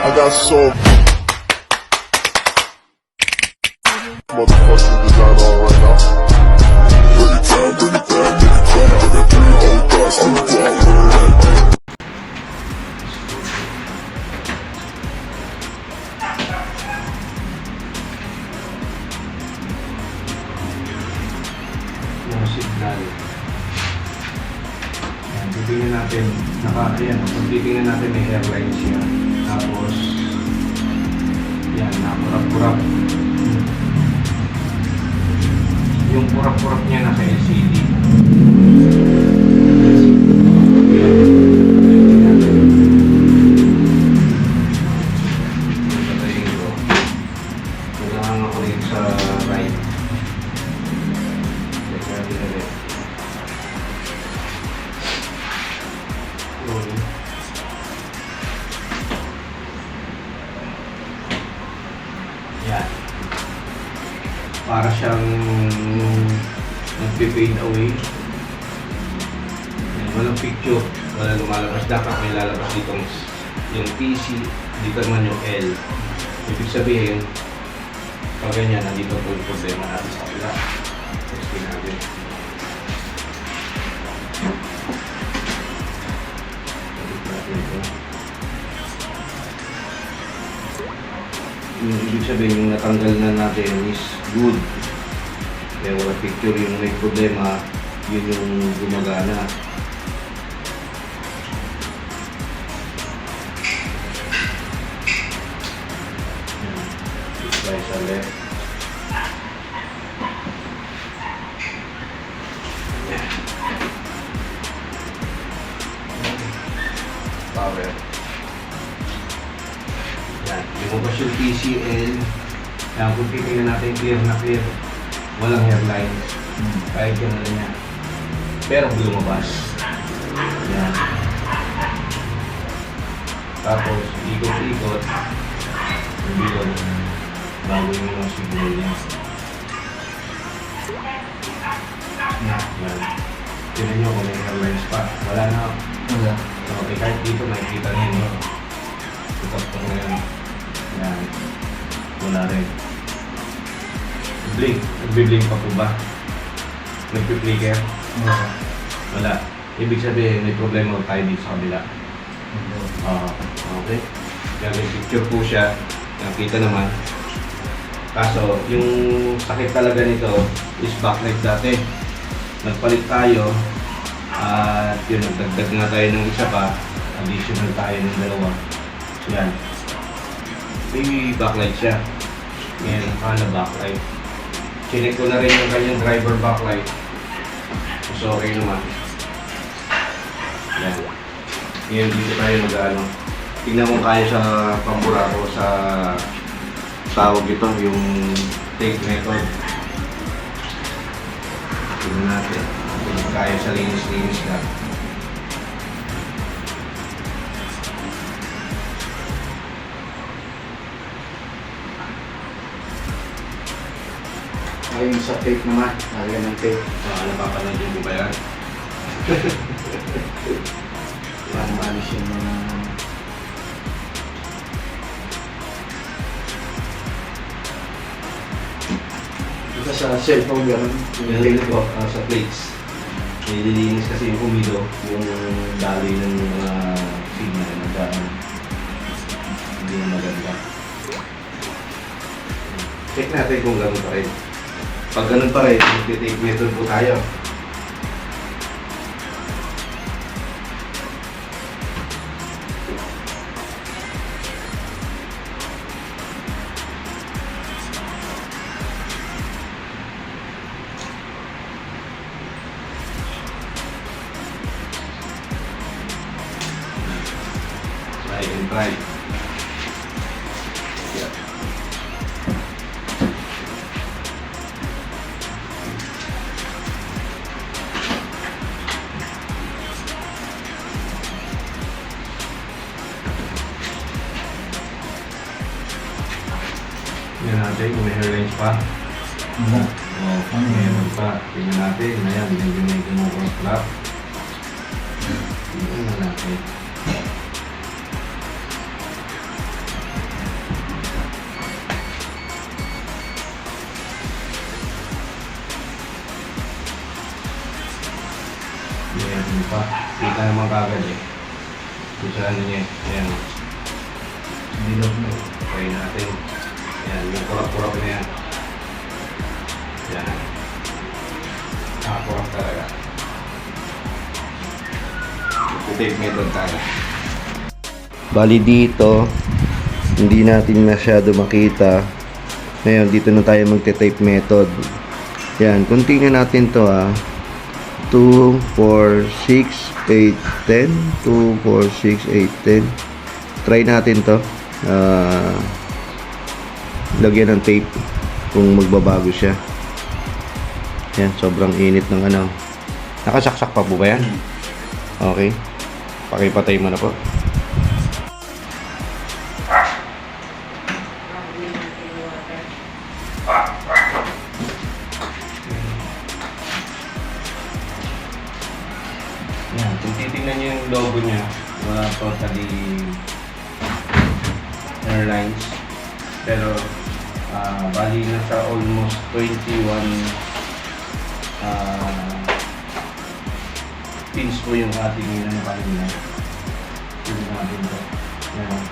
I got so motherfucking design on right now. Bring it down, bring it down, bring it down. I got 3 whole thoughts to the ground. Yung signal. Ayan, titingnan natin. Ayan, kung titingnan natin may airline siya. Tapos, yan, nakurap-kurap. Yung kurap-kurap niya nasa LCD. Kailangan ako rin sa right. Yan. Para siyang nagpe-fade away. Yan, walang picture, wala lumalabas. Dapat may lalabas dito yung PC, dito naman yung L. Ibig sabihin, pag ganyan, nandito po yung problema natin sa kapila. Testing natin. Yung ibig sabihin, yung natanggal na natin is good. Kaya wala picture, yung may problema, yun yung gumagana. Try sa left. Power. Yan, lumabas yung PCL. Yan, kung titignan natin clear na clear. Walang hairline. Kahit yung ano niya. Pero lumabas. Yan. Tapos, ikot-ikot. Hindi lang. Bago yung mga signal niya. Yan. Tinan nyo kung may hairlines pa. Wala na. Wala. Okay, kahit dito makikita niyo. Tutok ko ngayon. Yan. Wala rin. Blink. Nagbi-blink pa po ba? Nagpi-flicker? Wala. Ibig sabihin, may problema tayo dito sa kabila. Okay. Kaya may picture po siya. Nakita naman. Kaso, yung sakit talaga nito is backlight dati. Nagpalit tayo. At yun, nagdagdag nga tayo ng isa pa. Additional tayo ng dalawa. Yan. May backlight siya. Ngayon, nakala backlight. Chinek ko na rin yung kanyang driver backlight. So, okay naman. Yan. Ngayon, dito tayo mag-ano. Tingnan mo kaya sa pambura ko sa tawag ito, yung tape method. Tingnan natin. Kung kaya sa linis-linis ka. Ayun sa tape naman. Lagyan ng tape. Napapanood mo ba yan? Para maalis yung mga... Ito sa cellphone gano'n. Yung tape ko. Sa plates. Nililinis kasi yung humido, yung daloy ng mga signal na daan. Hindi na maganda. Check natin kung gano'n pa rin. Pag gano'n pa rin, mag-take method po tayo. Try and try. Tingnan natin kung may hairlines pa. Meron pa. Tingnan natin. Ayan, medyo may kumukurap. Tingnan natin. kagad eh. Yung sa ano niya, ayan. Bilog na. Try natin. Ayan, yung kurap-kurap na yan. Ayan. Nakakurap talaga. Tape method tayo. Bali dito, hindi natin masyado makita. Ngayon, dito na tayo magte-tape method. Yan, kung tingnan natin to 2, 4, 6, 8, 10. 2, 4, 6, 8, 10. Try natin to. Lagyan ng tape kung magbabago siya. Yan, sobrang init ng ano. Nakasaksak pa po ba yan? Okay. Pakipatay mo na po. Yan, kung titignan nyo yung logo niya, wala totally airlines. Pero, bali na sa almost 21 pins po yung ating ano kanina. Pins natin po. Yan.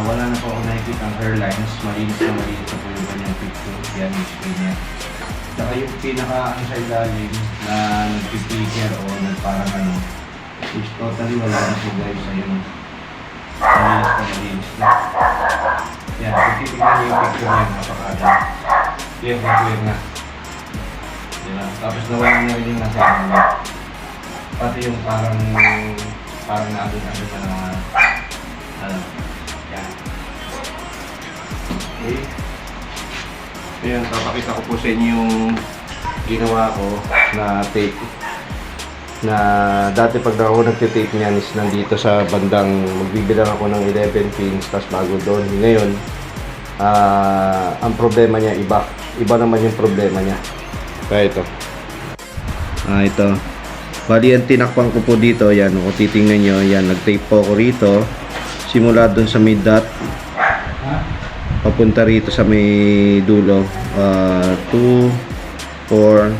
Wala na po ako nakikita ang hairlines, malinis na po yung kanyang picture. Yan yung screen niya. Saka yung pinaka ano sa ilalim na nagpipikir o nagparang ano is totally wala na po guys. Ayun, malinis na. Yan, kung titignan niyo yung picture niya, napakada. Clear na. Diba? Tapos nawala na rin yung nasa ano. Pati yung parang na ano. Yan. Okay. Ayan, papakita ko po sa inyo yung ginawa ko na tape. Na dati pag ako nagtitape niyan is nandito sa bandang magbibilang ako ng 11 pins tapos bago doon. Ngayon, ang problema niya iba. Iba naman yung problema niya. Kaya ito. Ito. Bali ang tinakpan ko po dito, yan, kung titingnan nyo, yan, nag-tape po ako rito. Simula doon sa may dot papunta rito sa may dulo 2, 4,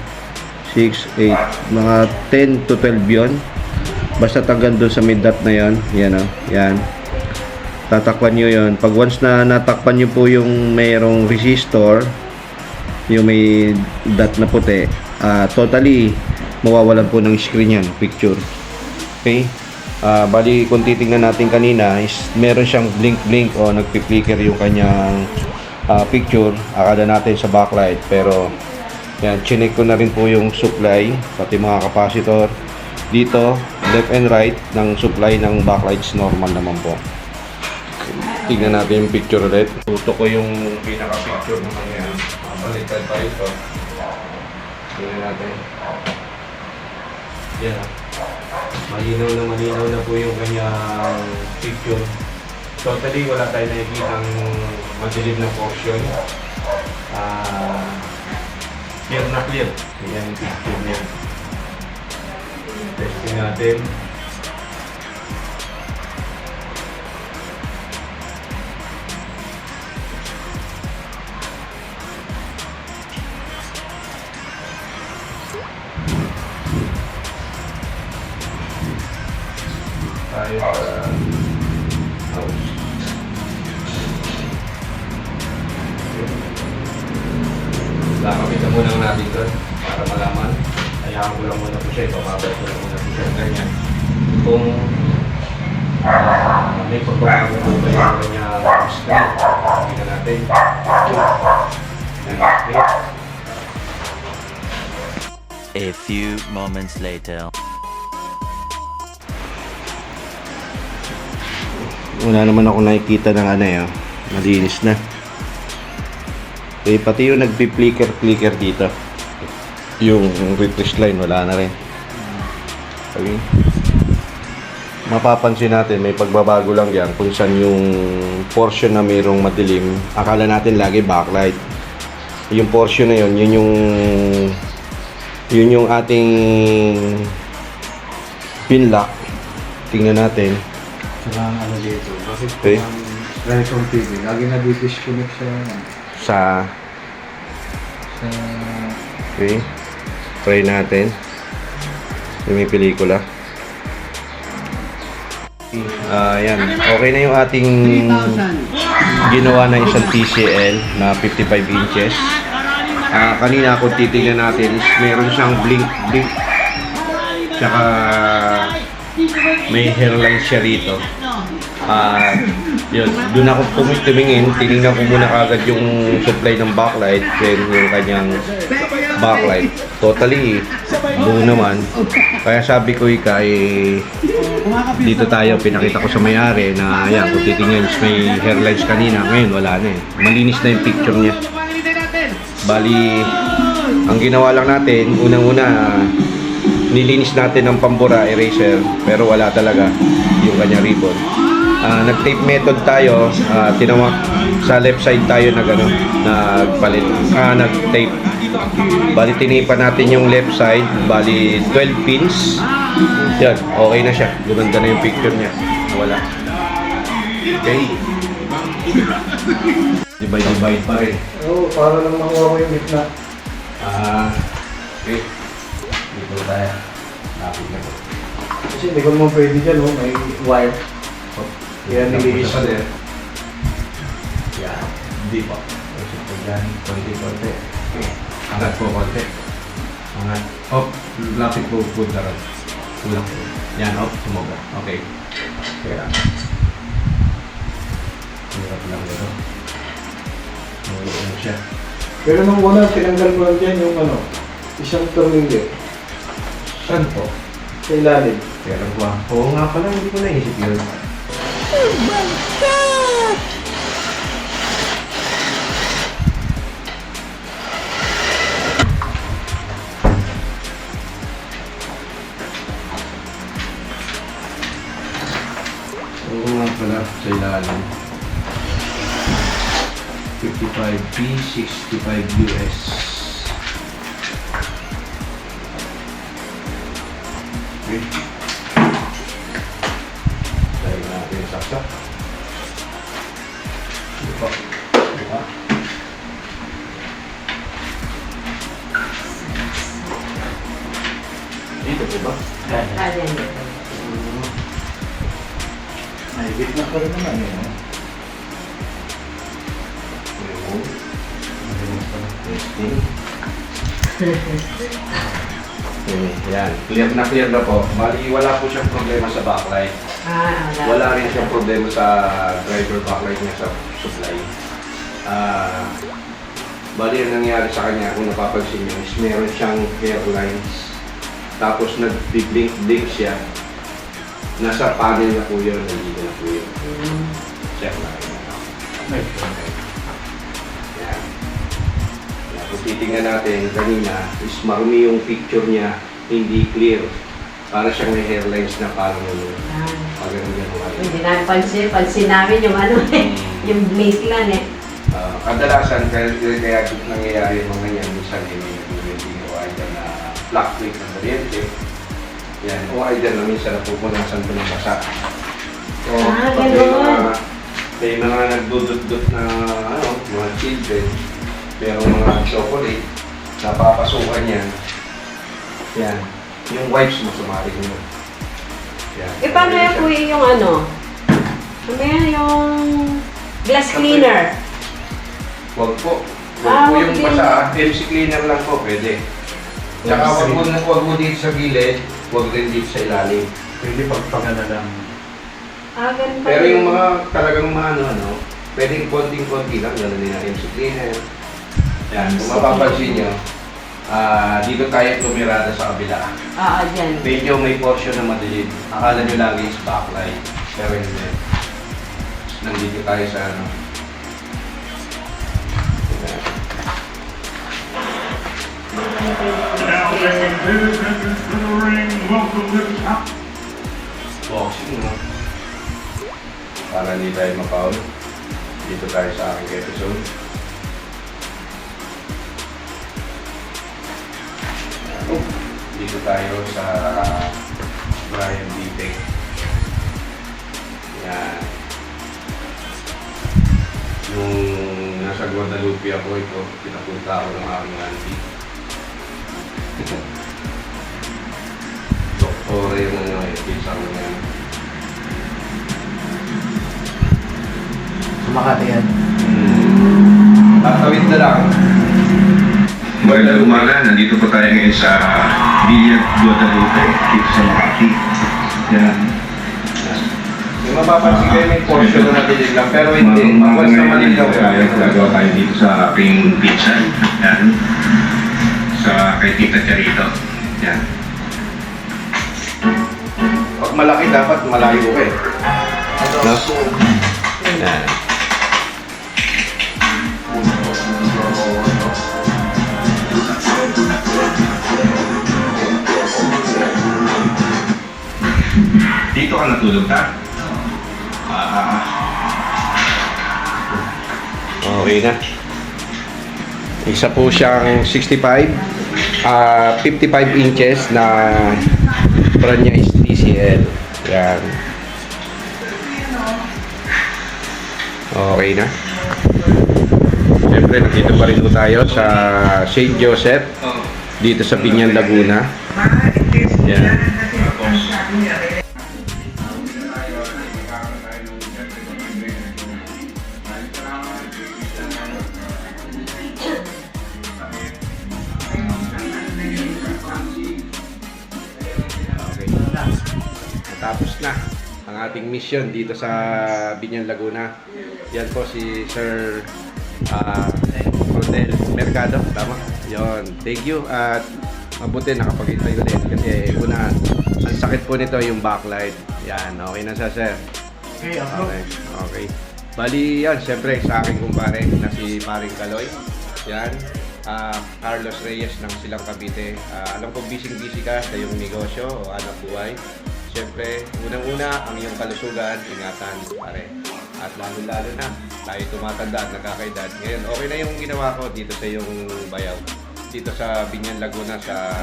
6, 8 mga 10 to 12 yon. Basta hanggang doon sa may dot na yan. Yan o, yan. Tatakpan nyo yon. Pag once na natakpan nyo po yung mayroong resistor, yung may dot na puti, totally mawawalan po ng screen yan, picture. Okay. Bali kung titingnan natin kanina is meron siyang blink o nagpi-flicker yung kanyang picture. Akala natin sa backlight, pero yan, chinek ko na rin po yung supply pati mga capacitor dito, left and right ng supply ng backlights, normal naman po. Tingnan natin yung picture ulit. Tuto ko yung pinaka picture naman yan. Baliktad pa ito. Tingnan natin. Yan. Malinaw na po yung kanyang picture. Totally wala tayo nakikitang madilim na portion. Clear na clear. Yan yung picture niya. Testing natin. Tayo sa house. Lakapitan muna natin doon para malaman. Hayaan ko lang muna po siya. Ipapabalik ko lang muna po siya. Ganyan. kung may pagbabago po ba yung kanyang screen. Tingnan natin. Yan, okay. A few moments later. Wala naman ako nakikita ng ano eh, oh. Malinis na. Pati yung nagpi-flicker dito. Yung refresh line, wala na rin. Okay. Mapapansin natin, may pagbabago lang yan kung saan yung portion na mayroong madilim. Akala natin lagi backlight. Yung portion na yun, yun yung ating pin lock. Tingnan natin. Saka ang ano dito, bakit Okay. ang Ryzen TV, lagi na disconnect siya Sa sa okay. Try natin. Yung may pelikula. Yan. Okay na yung ating ginawa na isang TCL na 55 inches. Kanina kung titignan natin, meron siyang blink. Tsaka may hairline siya rito. Yun, doon ako tumingin, tinignan ko muna kagad yung supply ng backlight, then yung kanyang backlight. Totally, buo naman. Kaya sabi ko dito tayo, pinakita ko sa may-ari na ayan, kung titingnan may hairlines kanina, ngayon wala na eh. Malinis na yung picture niya. Bali, ang ginawa lang natin, unang-una, nilinis natin ng pambura eraser, pero wala talaga yung kanyang ribbon. Nag-tape method tayo, tinawag sa left side tayo nagpalit, nag-tape. Bali, tinipan natin yung left side, bali 12 pins. Yan, okay na siya. Gumanda na yung picture niya. Wala. Okay. Divide pa rin. Oo, para lang makuha ko yung gitna. Okay. Dito tayo. Lapit na po. Kasi hindi ko naman pwede dyan, oh, may wire. Kaya nililis pa din. Yan. Hindi po. Kasi po dyan. Konti. Okay. Angat po konti. Angat. Hop. Lapit po po na rin. Kulang po. Yan. Hop. Sumobra. Okay. Kaya. Hirap lang ito. Ano siya. Pero nung una, tinanggal ko lang dyan yung isang tornilyo Saan po? sa ilalim. Pero ba? Oo nga pala. Hindi ko naisip yun. Oo nga pala, sa ilalim. 55P, 65 US. Okay. Dahil natin saksak. Diba? Dito po ba? Ay, gitna pa rin naman yun. Yan, clear na po. Bali, wala po siyang problema sa backlight. Wala rin siyang problema sa driver backlight niya sa supply. Bali, ang nangyari sa kanya, kung napapansin niyo, is meron siyang hairlines. Tapos nag-blink siya. Nasa panel na po yun, nandito na po yun. Check na rin. Yan. Kung titingnan natin kanina, is marumi yung picture niya, hindi clear. Para siyang may hairlines na parang gano'n. Hindi namin pansin namin yung yung baseline eh. Kadalasan, kaya nangyayari yung mga ganyan, minsan may nag-welding o either na black plate ng kuryente. Yan, o either na minsan napupunasan ko ng basa. So, pag may mga nagdudot-dot na mga children, pero mga chocolate, napapasukan yan. Yan, yung wipes mo sumarin mo. Yan. Paano yan po yung yung glass cleaner? Huwag po. Huwag po yung okay. basa. MC cleaner lang po, pwede. Tsaka huwag mo dito sa gilid, huwag rin dito sa ilalim. Pwede pagpagana lang. Ganun pa Pero rin. yung mga talagang mga ano, pwedeng konting-konti lang, gano'n din ang MC cleaner. Yan, kung mapapansin nyo, dito tayo tumirada sa kabila. Dyan. Medyo may portion na madilim. Akala nyo lagi is backlight. Pero hindi. Nandito tayo sa ano. Yan. Now, ladies and gentlemen, to the ring, welcome to the top. Boxing, no? Para hindi tayo mapaul. Dito tayo sa aking episode. Dito tayo sa Brian Bitek. Yan. Nung nasa Guadalupe ako ito, pinapunta ako ng aking auntie. Doktore yung ano, isang Sumakati yan. tatawid na lang. Magandang umaga, nandito po tayo ngayon sa Villa Guadalupe, dito sa Makati. Yan. Yung mapapansin kayo may portion na natilig lang, pero hindi. Once na malinaw tayo, gagawa tayo dito sa aking pizza. Yan. Sa kay Tita Charito. Yan. Pag malaki, dapat malayo ka eh. No? Yan. Dito ka natulog ka? Okay na. Isa po siyang 65, 55 inches na brand niya is TCL. Yan. Okay na. Siyempre, nandito pa rin po tayo sa St. Joseph, dito sa Binyan, Laguna. Yan. Tapos na ang ating mission dito sa Binyan, Laguna. Yan po si Sir Rodel Mercado, tama? Yon, thank you at mabuti nakapag-hintay ulit kasi una, ang sakit po nito yung backlight. Yan, okay na sa sir. Okay, upload. Okay, okay. Bali yan, syempre sa aking kumpare na si Paring Kaloy. Yan, Carlos Reyes ng Silang Cavite. Alam ko busy-busy ka sa iyong negosyo o anak buhay. Siyempre, unang-una ang iyong kalusugan, ingatan, pare. At lalo-lalo na, tayo tumatanda at nagkakaedad. Ngayon, okay na yung ginawa ko dito sa iyong bayaw. Dito sa Binyan, Laguna, sa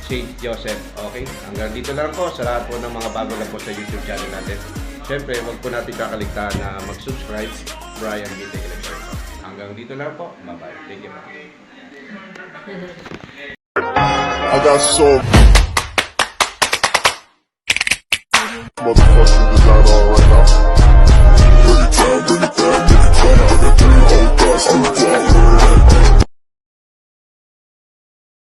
St. Joseph. Okay? Hanggang dito lang po sa lahat po ng mga bago lang po sa YouTube channel natin. Siyempre, huwag po natin kakaligtaan na mag-subscribe. Brian Bitek Electric. Hanggang dito lang po. Bye-bye. Thank you. I got so motherfucking desire.